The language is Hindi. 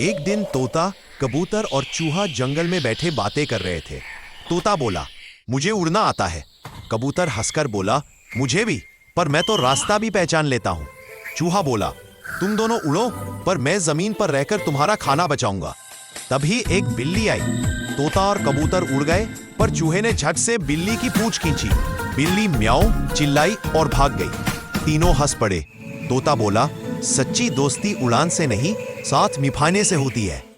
एक दिन तोता, कबूतर और चूहा जंगल में बैठे बातें कर रहे थे। तोता बोला, मुझे उड़ना आता है। कबूतर हंसकर बोला, मुझे भी, पर मैं तो रास्ता भी पहचान लेता हूँ। चूहा बोला, तुम दोनों उड़ो, पर मैं जमीन पर रहकर तुम्हारा खाना बचाऊंगा। तभी एक बिल्ली आई। तोता और कबूतर उड़ गए, पर चूहे ने झट से बिल्ली की पूंछ खींची। बिल्ली म्याऊं चिल्लाई और भाग गई। तीनों हंस पड़े। तोता बोला, सच्ची दोस्ती उड़ान से नहीं, साथ निभाने से होती है।